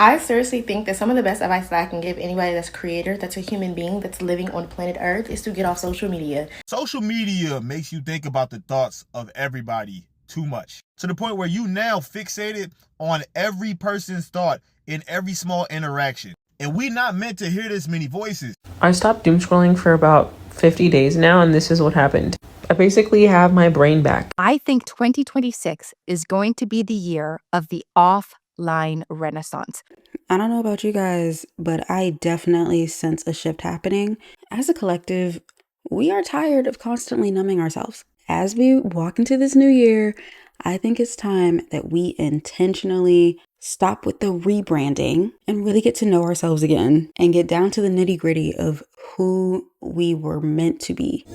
I seriously think that some of the best advice that I can give anybody that's a creator, that's a human being, that's living on planet Earth, is to get off social media. Social media makes you think about the thoughts of everybody too much, to the point where you now fixated on every person's thought in every small interaction. And we not meant to hear this many voices. I stopped doom scrolling for about 50 days now, and this is what happened. I basically have my brain back. I think 2026 is going to be the year of the offline renaissance. I don't know about you guys, but I definitely sense a shift happening. As a collective, we are tired of constantly numbing ourselves. As we walk into this new year, I think it's time that we intentionally stop with the rebranding and really get to know ourselves again and get down to the nitty-gritty of who we were meant to be.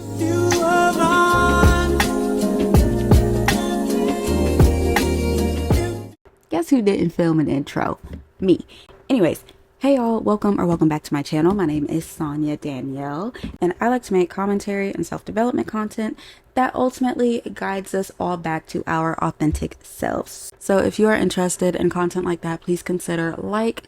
Guess who didn't film an intro? Me. Anyways, hey y'all, welcome back to my channel. My name is Sonia Danielle, and I like to make commentary and self-development content that ultimately guides us all back to our authentic selves. So if you are interested in content like that, please consider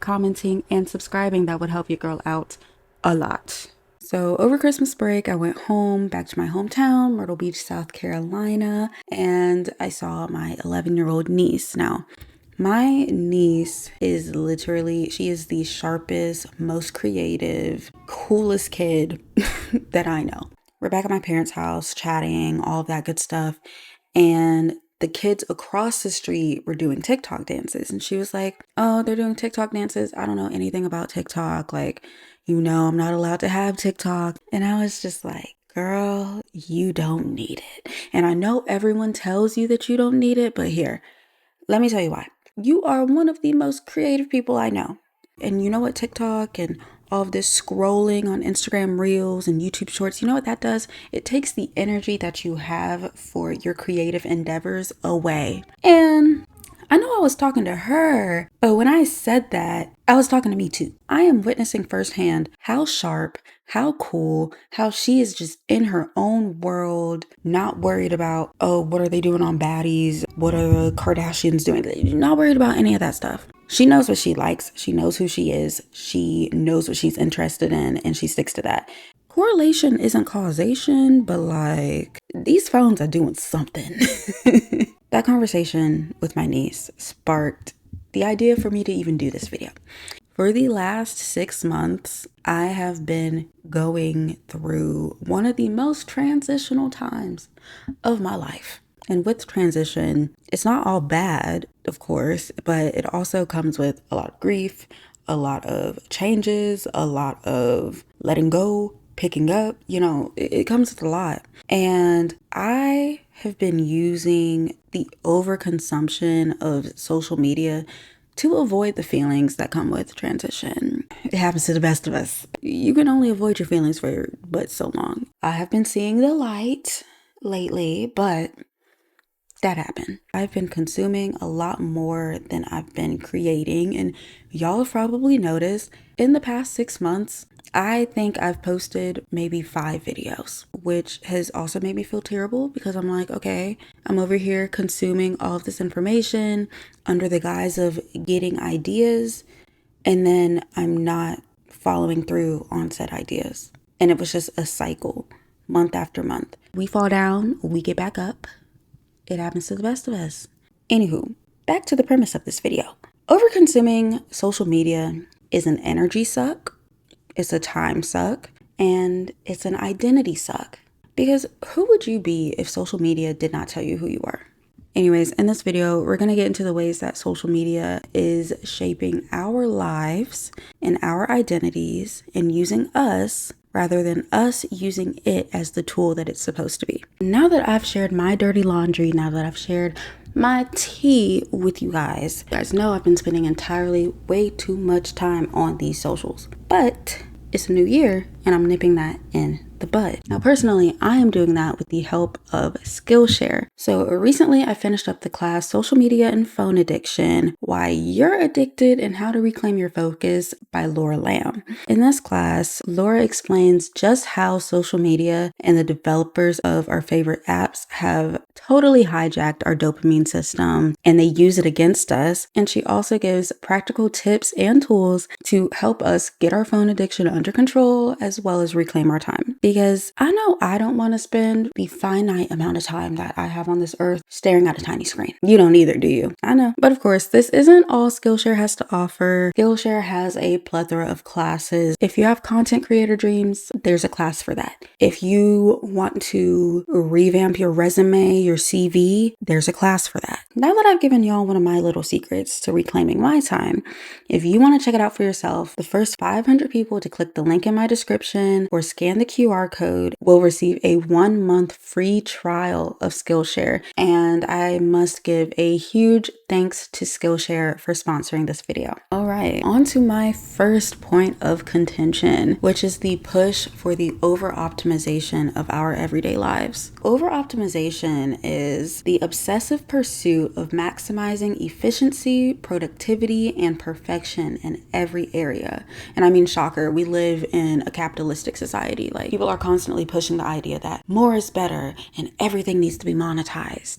commenting, and subscribing. That would help your girl out a lot. So over Christmas break, I went home, back to my hometown, Myrtle Beach, South Carolina, and I saw my 11-year-old niece. Now, my niece is she is the sharpest, most creative, coolest kid that I know. We're back at my parents' house, chatting, all of that good stuff. And the kids across the street were doing TikTok dances. And she was like, oh, they're doing TikTok dances. I don't know anything about TikTok. I'm not allowed to have TikTok. And I was just like, girl, you don't need it. And I know everyone tells you that you don't need it, but here, let me tell you why. You are one of the most creative people I know. And you know what TikTok and all of this scrolling on Instagram Reels and YouTube Shorts, you know what that does? It takes the energy that you have for your creative endeavors away. And I know I was talking to her, but when I said that, I was talking to me too. I am witnessing firsthand how sharp, how cool, how she is just in her own world, not worried about, oh, what are they doing on Baddies? What are the Kardashians doing? Not worried about any of that stuff. She knows what she likes. She knows who she is. She knows what she's interested in, and she sticks to that. Correlation isn't causation, but these phones are doing something. That conversation with my niece sparked the idea for me to even do this video. For the last 6 months, I have been going through one of the most transitional times of my life. And with transition, it's not all bad, of course, but it also comes with a lot of grief, a lot of changes, a lot of letting go, picking up, it comes with a lot. And I have been using the overconsumption of social media to avoid the feelings that come with transition. It happens to the best of us. You can only avoid your feelings for but so long. I have been seeing the light lately, but that happened. I've been consuming a lot more than I've been creating, and y'all have probably noticed in the past 6 months, I think I've posted maybe 5 videos, which has also made me feel terrible because I'm like, okay, I'm over here consuming all of this information under the guise of getting ideas, and then I'm not following through on said ideas. And it was just a cycle, month after month. We fall down, we get back up. It happens to the best of us. Anywho, back to the premise of this video. Overconsuming social media is an energy suck. It's a time suck, and it's an identity suck. Because who would you be if social media did not tell you who you were? Anyways, in this video, we're going to get into the ways that social media is shaping our lives and our identities and using us rather than us using it as the tool that it's supposed to be. Now that I've shared my dirty laundry, now that I've shared my tea with you guys know I've been spending entirely way too much time on these socials. But it's a new year and I'm nipping that in the bud. Now, personally, I am doing that with the help of Skillshare. So recently I finished up the class Social Media and Phone Addiction, Why You're Addicted and How to Reclaim Your Focus by Laura Lamb. In this class, Laura explains just how social media and the developers of our favorite apps have totally hijacked our dopamine system and they use it against us. And she also gives practical tips and tools to help us get our phone addiction under control as well as reclaim our time. Because I know I don't want to spend the finite amount of time that I have on this earth staring at a tiny screen. You don't either, do you? I know. But of course, this isn't all Skillshare has to offer. Skillshare has a plethora of classes. If you have content creator dreams, there's a class for that. If you want to revamp your resume, your CV, there's a class for that. Now that I've given y'all one of my little secrets to reclaiming my time, if you want to check it out for yourself, the first 500 people to click the link in my description or scan the QR code will receive a 1-month free trial of Skillshare. And I must give a huge thanks to Skillshare for sponsoring this video. All right, on to my first point of contention, which is the push for the over-optimization of our everyday lives. Over-optimization is the obsessive pursuit of maximizing efficiency, productivity, and perfection in every area. And I mean, shocker, we live in a capitalistic society. Like, people are constantly pushing the idea that more is better and everything needs to be monetized.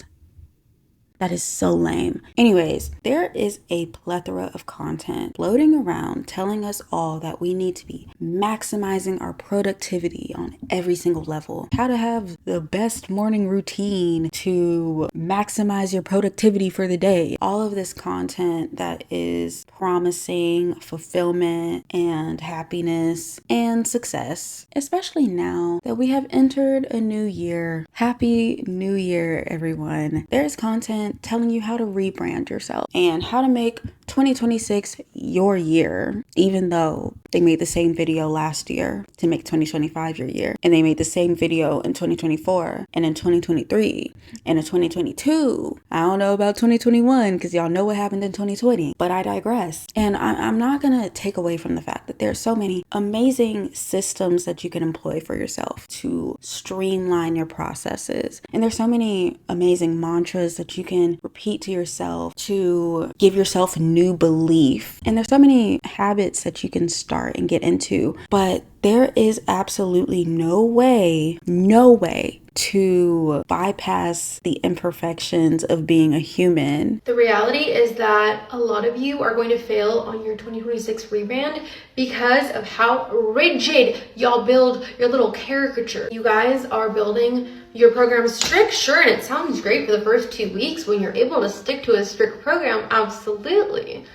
That is so lame. Anyways, there is a plethora of content floating around telling us all that we need to be maximizing our productivity on every single level. How to have the best morning routine to maximize your productivity for the day. All of this content that is promising fulfillment and happiness and success, especially now that we have entered a new year. Happy New Year, everyone. There's content telling you how to rebrand yourself and how to make 2026 your year, even though they made the same video last year to make 2025 your year, and they made the same video in 2024 and in 2023 and in 2022. I don't know about 2021 because y'all know what happened in 2020, but I digress. And I'm not gonna take away from the fact that there's so many amazing systems that you can employ for yourself to streamline your processes, and there's so many amazing mantras that you can repeat to yourself to give yourself new belief. And there's so many habits that you can start and get into, but there is absolutely no way to bypass the imperfections of being a human. The reality is that a lot of you are going to fail on your 2026 rebrand because of how rigid y'all build your little caricature. You guys are building your program strict, sure, and it sounds great for the first 2 weeks when you're able to stick to a strict program, absolutely.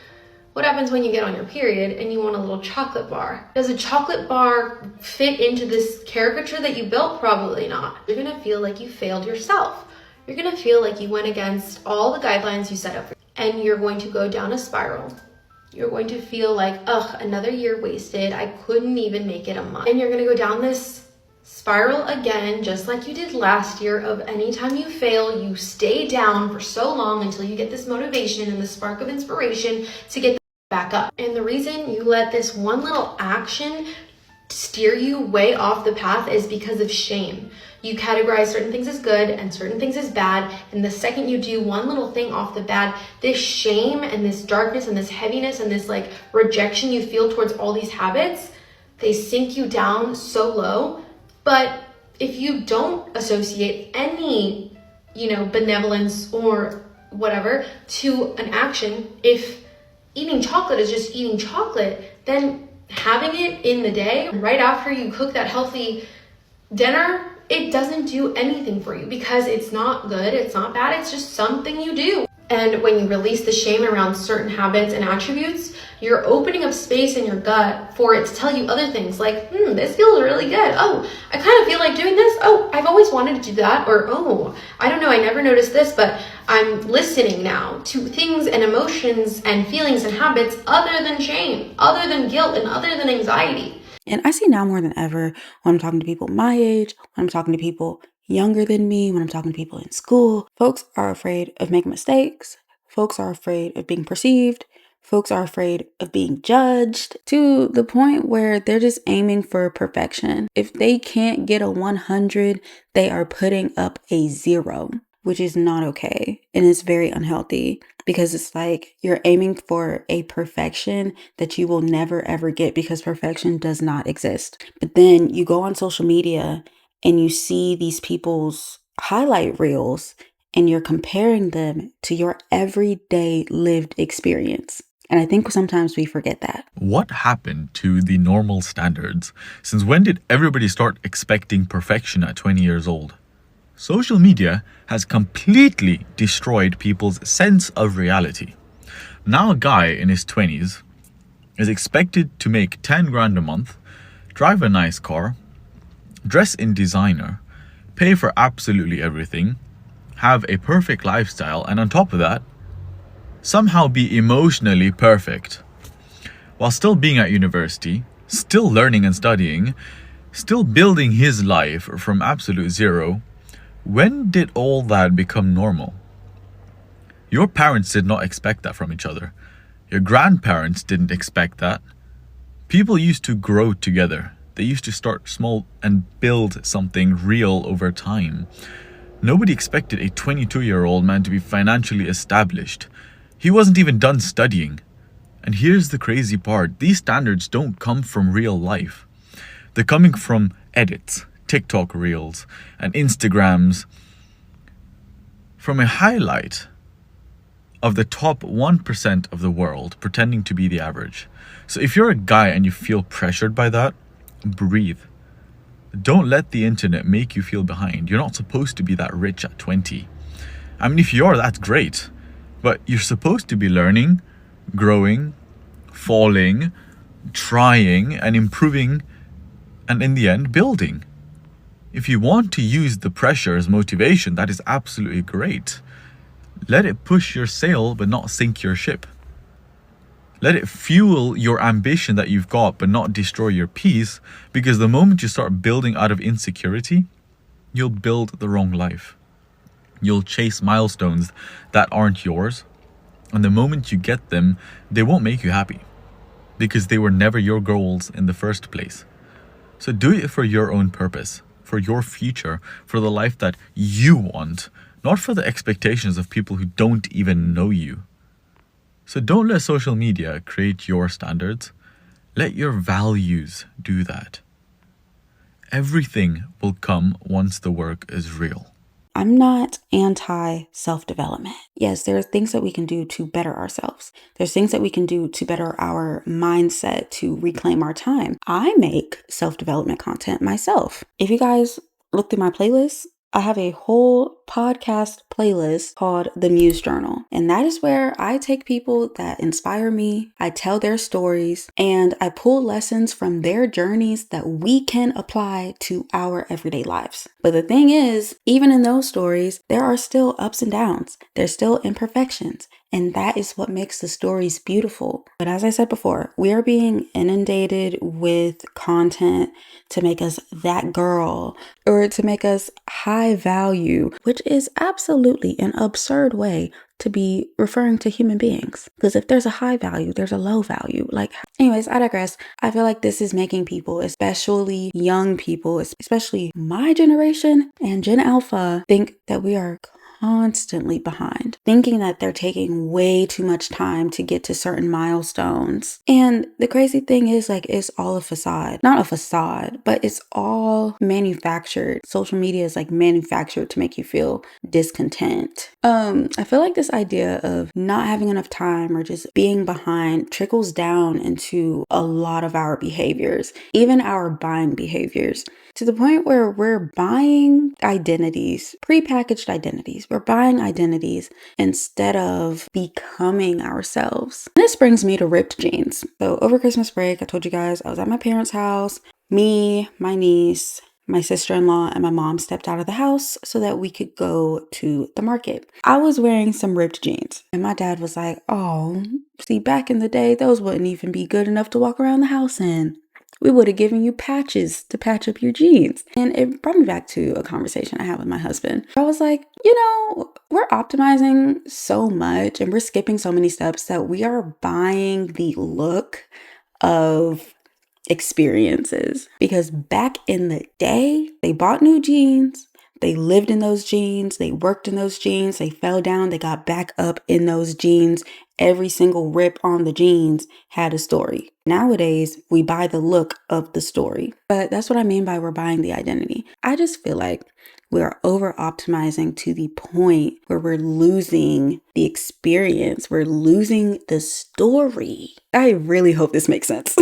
What happens when you get on your period and you want a little chocolate bar? Does a chocolate bar fit into this caricature that you built? Probably not. You're gonna feel like you failed yourself. You're gonna feel like you went against all the guidelines you set up for, and you're going to go down a spiral. You're going to feel like, ugh, another year wasted. I couldn't even make it a month. And you're gonna go down this spiral again, just like you did last year, of anytime you fail, you stay down for so long until you get this motivation and the spark of inspiration to get back up. And the reason you let this one little action steer you way off the path is because of shame. You categorize certain things as good and certain things as bad, and the second you do one little thing off the bat, this shame and this darkness and this heaviness and this like rejection you feel towards all these habits, they sink you down so low. But if you don't associate any, benevolence or whatever to an action, if eating chocolate is just eating chocolate, then having it in the day right after you cook that healthy dinner, it doesn't do anything for you because it's not good, it's not bad, it's just something you do. And when you release the shame around certain habits and attributes, you're opening up space in your gut for it to tell you other things like, this feels really good. Oh, I kind of feel like doing this. Oh, I've always wanted to do that. Or, oh, I don't know, I never noticed this, but I'm listening now to things and emotions and feelings and habits other than shame, other than guilt, and other than anxiety. And I see now more than ever when I'm talking to people my age, when I'm talking to people younger than me, when I'm talking to people in school, folks are afraid of making mistakes. Folks are afraid of being perceived. Folks are afraid of being judged to the point where they're just aiming for perfection. If they can't get a 100, they are putting up a 0, which is not okay. And it's very unhealthy because it's like you're aiming for a perfection that you will never ever get because perfection does not exist. But then you go on social media and you see these people's highlight reels and you're comparing them to your everyday lived experience. And I think sometimes we forget that. What happened to the normal standards? Since when did everybody start expecting perfection at 20 years old? Social media has completely destroyed people's sense of reality. Now a guy in his 20s is expected to make 10 grand a month, drive a nice car, dress in designer, pay for absolutely everything, have a perfect lifestyle, and on top of that, somehow be emotionally perfect, while still being at university, still learning and studying, still building his life from absolute zero. When did all that become normal? Your parents did not expect that from each other. Your grandparents didn't expect that. People used to grow together. They used to start small and build something real over time. Nobody expected a 22-year-old man to be financially established. He wasn't even done studying. And here's the crazy part. These standards don't come from real life. They're coming from edits, TikTok reels, and Instagrams, from a highlight of the top 1% of the world pretending to be the average. So if you're a guy and you feel pressured by that, breathe. Don't let the internet make you feel behind. You're not supposed to be that rich at 20. I mean, if you are, that's great. But you're supposed to be learning, growing, falling, trying, and improving, and in the end, building. If you want to use the pressure as motivation, that is absolutely great. Let it push your sail, but not sink your ship. Let it fuel your ambition that you've got, but not destroy your peace, because the moment you start building out of insecurity, you'll build the wrong life. You'll chase milestones that aren't yours, and the moment you get them, they won't make you happy, because they were never your goals in the first place. So do it for your own purpose, for your future, for the life that you want, not for the expectations of people who don't even know you. So don't let social media create your standards. Let your values do that. Everything will come once the work is real. I'm not anti-self-development. Yes, there are things that we can do to better ourselves. There's things that we can do to better our mindset, to reclaim our time. I make self-development content myself. If you guys look through my playlist, I have a whole podcast playlist called The Muse Journal. And that is where I take people that inspire me, I tell their stories, and I pull lessons from their journeys that we can apply to our everyday lives. But the thing is, even in those stories, there are still ups and downs. There's still imperfections. And that is what makes the stories beautiful. But as I said before, we are being inundated with content to make us that girl or to make us high value, which is absolutely an absurd way to be referring to human beings. Because if there's a high value, there's a low value. Anyways, I digress. I feel like this is making people, especially young people, especially my generation and Gen Alpha, think that we are constantly behind, thinking that they're taking way too much time to get to certain milestones. And the crazy thing is, it's all a facade. Not a facade, but it's all manufactured. Social media is manufactured to make you feel discontent. I feel like this idea of not having enough time or just being behind trickles down into a lot of our behaviors, even our buying behaviors, to the point where we're buying identities, prepackaged identities. We're buying identities instead of becoming ourselves. This brings me to ripped jeans. So over Christmas break, I told you guys I was at my parents' house. Me, my niece, my sister-in-law, and my mom stepped out of the house so that we could go to the market. I was wearing some ripped jeans, and my dad was like, "Oh, see, back in the day, those wouldn't even be good enough to walk around the house in." We would have given you patches to patch up your jeans. And it brought me back to a conversation I had with my husband. I was like, we're optimizing so much and we're skipping so many steps that we are buying the look of experiences. Because back in the day, they bought new jeans. They lived in those jeans, they worked in those jeans, they fell down, they got back up in those jeans. Every single rip on the jeans had a story. Nowadays, we buy the look of the story. But that's what I mean by we're buying the identity. I just feel like we're over optimizing to the point where we're losing the experience. We're losing the story. I really hope this makes sense.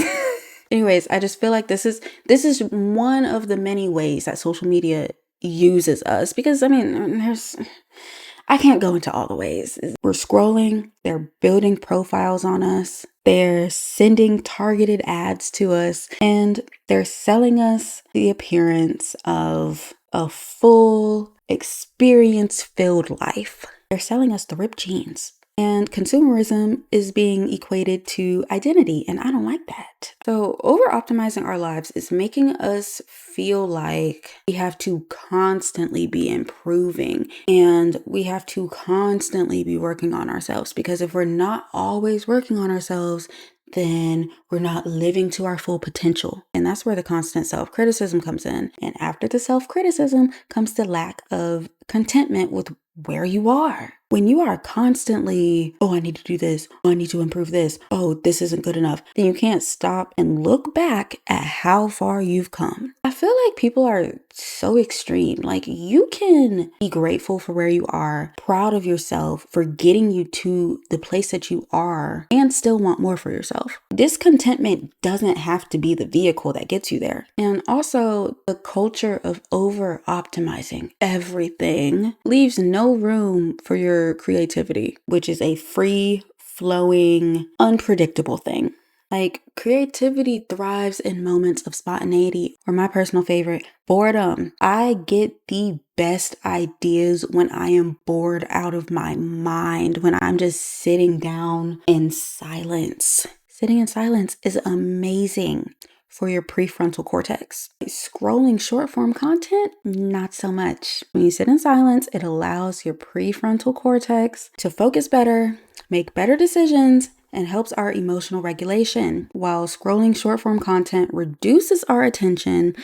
Anyways, I just feel like this is one of the many ways that social media uses us, because I can't go into all the ways. We're scrolling, they're building profiles on us, they're sending targeted ads to us, and they're selling us the appearance of a full experience-filled life. They're selling us the ripped jeans. And consumerism is being equated to identity, and I don't like that. So over-optimizing our lives is making us feel like we have to constantly be improving and we have to constantly be working on ourselves, because if we're not always working on ourselves, then we're not living to our full potential. And that's where the constant self-criticism comes in. And after the self-criticism comes the lack of contentment with where you are. When you are constantly, I need to do this, I need to improve this, this isn't good enough, then you can't stop and look back at how far you've come. I feel like people are so extreme. Like, you can be grateful for where you are, proud of yourself for getting you to the place that you are, and still want more for yourself. Discontentment doesn't have to be the vehicle that gets you there. And also, the culture of over-optimizing everything leaves no room for your creativity, which is a free flowing, unpredictable thing. Like, creativity thrives in moments of spontaneity, or my personal favorite, boredom. I get the best ideas when I am bored out of my mind, when I'm just sitting down in silence. Sitting in silence is amazing for your prefrontal cortex. Scrolling short form content, not so much. When you sit in silence, it allows your prefrontal cortex to focus better, make better decisions, and helps our emotional regulation. While scrolling short form content reduces our attention,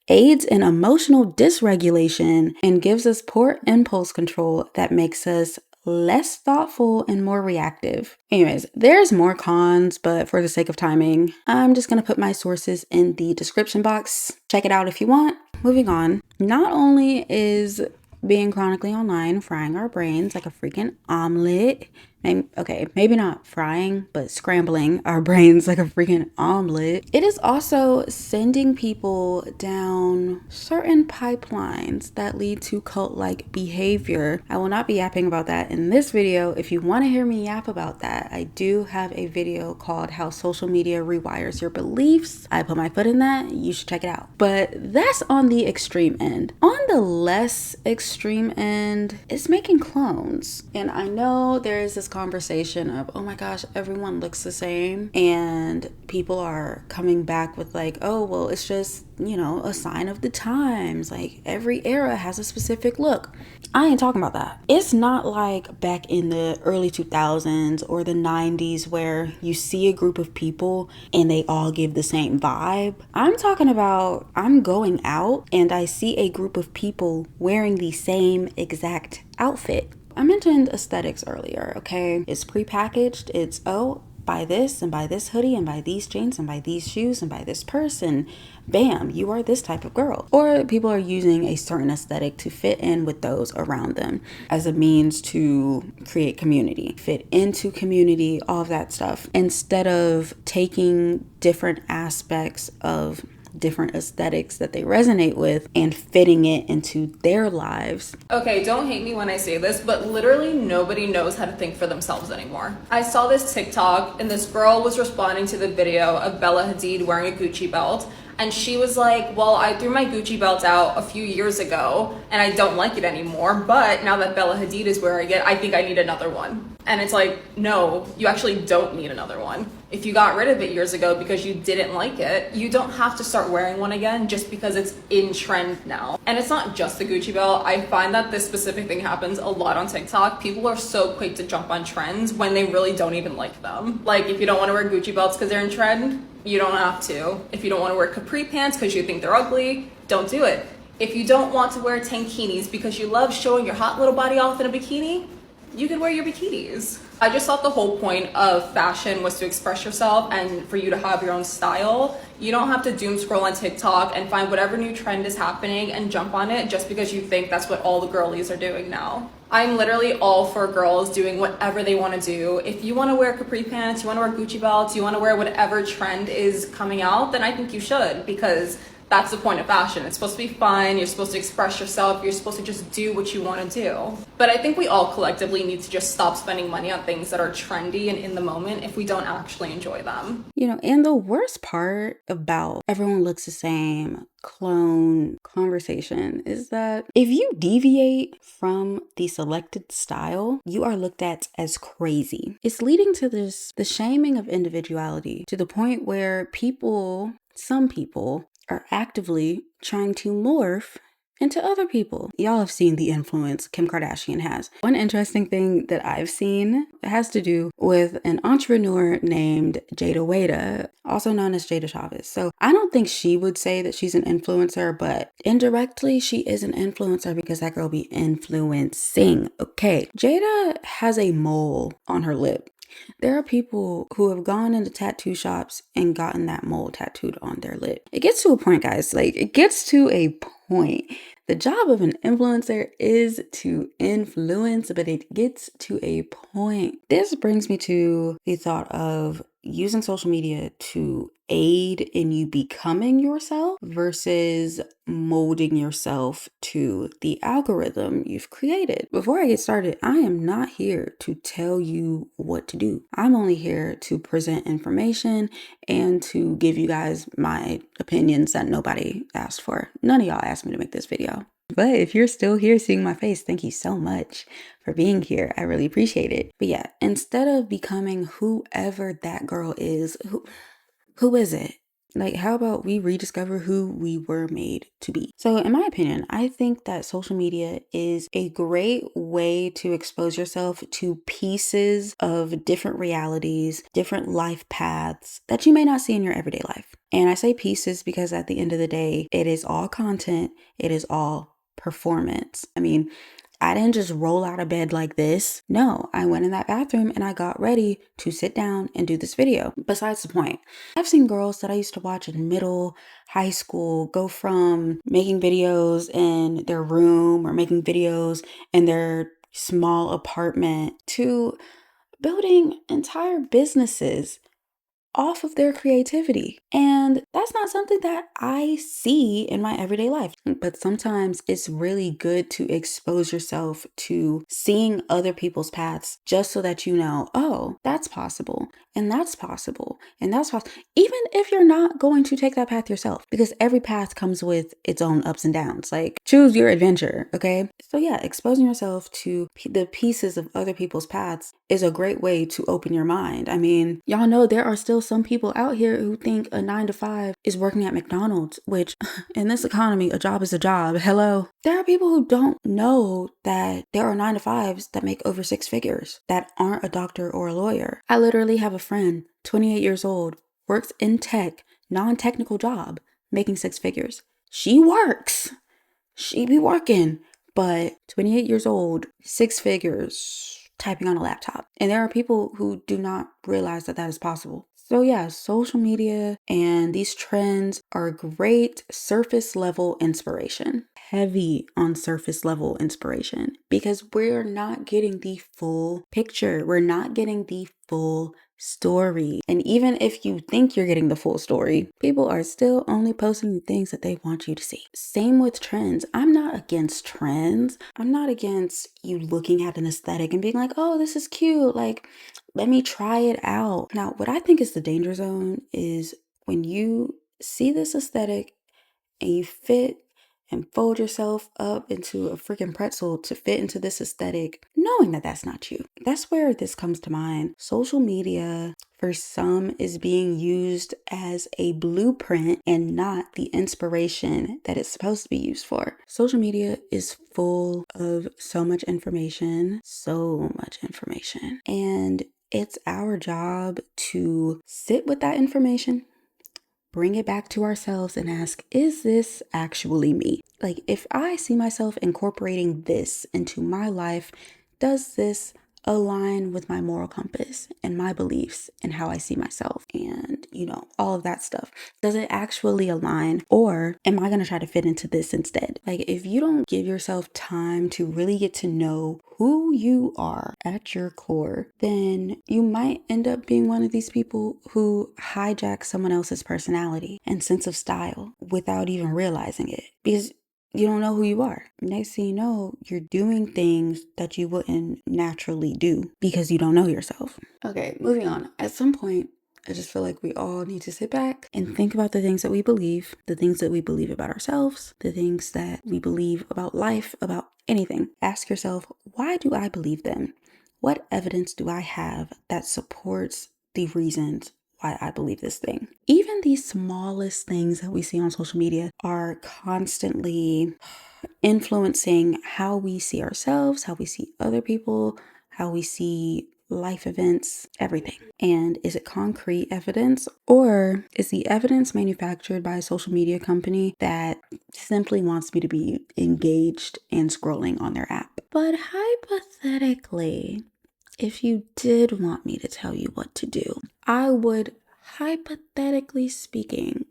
aids in emotional dysregulation, and gives us poor impulse control that makes us less thoughtful and more reactive. Anyways, there's more cons, but for the sake of timing, I'm just gonna put my sources in the description box. Check it out if you want. Moving on. Not only is being chronically online frying our brains like a freaking omelet, maybe not frying, but scrambling our brains like a freaking omelet. It is also sending people down certain pipelines that lead to cult-like behavior. I will not be yapping about that in this video. If you want to hear me yap about that, I do have a video called How Social Media Rewires Your Beliefs. I put my foot in that. You should check it out. But that's on the extreme end. On the less extreme end, it's making clones. And I know there is this conversation of, oh my gosh, everyone looks the same, and people are coming back with like, it's just, a sign of the times. Like, every era has a specific look. I ain't talking about that. It's not like back in the early 2000s or the 90s where you see a group of people and they all give the same vibe. I'm talking about, I'm going out and I see a group of people wearing the same exact outfit. I mentioned aesthetics earlier, okay? It's prepackaged. It's, buy this and buy this hoodie and buy these jeans and buy these shoes and buy this purse and bam, you are this type of girl. Or people are using a certain aesthetic to fit in with those around them as a means to create community, fit into community, all of that stuff, instead of taking different aspects of different aesthetics that they resonate with and fitting it into their lives. Okay, don't hate me when I say this, but literally nobody knows how to think for themselves anymore. I saw this TikTok and this girl was responding to the video of Bella Hadid wearing a Gucci belt. And she was like, well, I threw my Gucci belt out a few years ago and I don't like it anymore. But now that Bella Hadid is wearing it, I think I need another one. And it's like, no, you actually don't need another one. If you got rid of it years ago because you didn't like it, you don't have to start wearing one again just because it's in trend now. And it's not just the Gucci belt. I find that this specific thing happens a lot on TikTok. People are so quick to jump on trends when they really don't even like them. Like, if you don't want to wear Gucci belts because they're in trend, you don't have to. If you don't want to wear capri pants because you think they're ugly, don't do it. If you don't want to wear tankinis because you love showing your hot little body off in a bikini, you can wear your bikinis. I just thought the whole point of fashion was to express yourself and for you to have your own style. You don't have to doom scroll on TikTok and find whatever new trend is happening and jump on it just because you think that's what all the girlies are doing now. I'm literally all for girls doing whatever they want to do. If you want to wear capri pants, you want to wear Gucci belts, you want to wear whatever trend is coming out, then I think you should, because that's the point of fashion. It's supposed to be fun. You're supposed to express yourself. You're supposed to just do what you want to do. But I think we all collectively need to just stop spending money on things that are trendy and in the moment if we don't actually enjoy them. You know, and the worst part about everyone looks the same clone conversation is that if you deviate from the selected style, you are looked at as crazy. It's leading to the shaming of individuality to the point where some people, are actively trying to morph into other people. Y'all have seen the influence Kim Kardashian has. One interesting thing that I've seen has to do with an entrepreneur named Jada Wada, also known as Jada Chavez. So I don't think she would say that she's an influencer, but indirectly she is an influencer because that girl be influencing. Okay, Jada has a mole on her lip. There are people who have gone into tattoo shops and gotten that mole tattooed on their lip. It gets to a point, guys. Like, it gets to a point. The job of an influencer is to influence, but it gets to a point. This brings me to the thought of using social media to aid in you becoming yourself versus molding yourself to the algorithm you've created. Before I get started, I am not here to tell you what to do. I'm only here to present information and to give you guys my opinions that nobody asked for. None of y'all asked me to make this video. But if you're still here seeing my face, thank you so much for being here. I really appreciate it. But yeah, instead of becoming whoever that girl is, who is it? Like, how about we rediscover who we were made to be? So in my opinion, I think that social media is a great way to expose yourself to pieces of different realities, different life paths that you may not see in your everyday life. And I say pieces because at the end of the day, it is all content. It is all performance. I mean, I didn't just roll out of bed like this. No, I went in that bathroom and I got ready to sit down and do this video. Besides the point, I've seen girls that I used to watch in middle, high school go from making videos in their room or making videos in their small apartment to building entire businesses off of their creativity. And that's not something that I see in my everyday life. But sometimes it's really good to expose yourself to seeing other people's paths just so that you know, oh, that's possible. And that's possible. And that's possible. Even if you're not going to take that path yourself, because every path comes with its own ups and downs. Like, choose your adventure, okay? So yeah, exposing yourself to the pieces of other people's paths is a great way to open your mind. I mean, y'all know there are still some people out here who think a 9-to-5 is working at McDonald's, which in this economy, a job is a job. Hello. There are people who don't know that there are 9-to-5s that make over 6 figures that aren't a doctor or a lawyer. I literally have a friend, 28 years old, works in tech, non-technical job, making 6 figures. She works. She be working, but 28 years old, 6 figures, typing on a laptop. And there are people who do not realize that that is possible. So yeah, social media and these trends are great surface level inspiration. Heavy on surface level inspiration because we're not getting the full picture. We're not getting the full story. And even if you think you're getting the full story, people are still only posting the things that they want you to see. Same with trends. I'm not against trends. I'm not against you looking at an aesthetic and being like, oh, this is cute. Like, let me try it out. Now, what I think is the danger zone is when you see this aesthetic and you fit and fold yourself up into a freaking pretzel to fit into this aesthetic, knowing that that's not you. That's where this comes to mind. Social media, for some, is being used as a blueprint and not the inspiration that it's supposed to be used for. Social media is full of so much information, and it's our job to sit with that information, bring it back to ourselves and ask, is this actually me? Like, if I see myself incorporating this into my life, does this align with my moral compass and my beliefs and how I see myself and, all of that stuff? Does it actually align, or am I going to try to fit into this instead? Like, if you don't give yourself time to really get to know who you are at your core, then you might end up being one of these people who hijack someone else's personality and sense of style without even realizing it, because you don't know who you are. Next thing you know, you're doing things that you wouldn't naturally do because you don't know yourself. Okay, moving on. At some point, I just feel like we all need to sit back and think about the things that we believe, the things that we believe about ourselves, the things that we believe about life, about anything. Ask yourself, why do I believe them? What evidence do I have that supports the reasons why I believe this thing? Even the smallest things that we see on social media are constantly influencing how we see ourselves, how we see other people, how we see life events, everything. And is it concrete evidence, or is the evidence manufactured by a social media company that simply wants me to be engaged and scrolling on their app? But hypothetically, if you did want me to tell you what to do, I would, hypothetically speaking,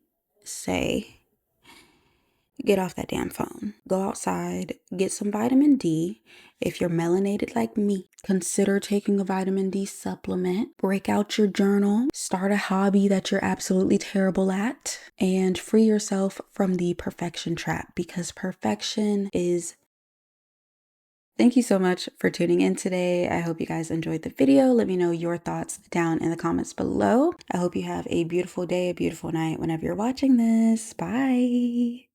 say, get off that damn phone. Go outside, get some vitamin D. If you're melanated like me, consider taking a vitamin D supplement. Break out your journal. Start a hobby that you're absolutely terrible at. And free yourself from the perfection trap, because perfection is... Thank you so much for tuning in today. I hope you guys enjoyed the video. Let me know your thoughts down in the comments below. I hope you have a beautiful day, a beautiful night whenever you're watching this. Bye.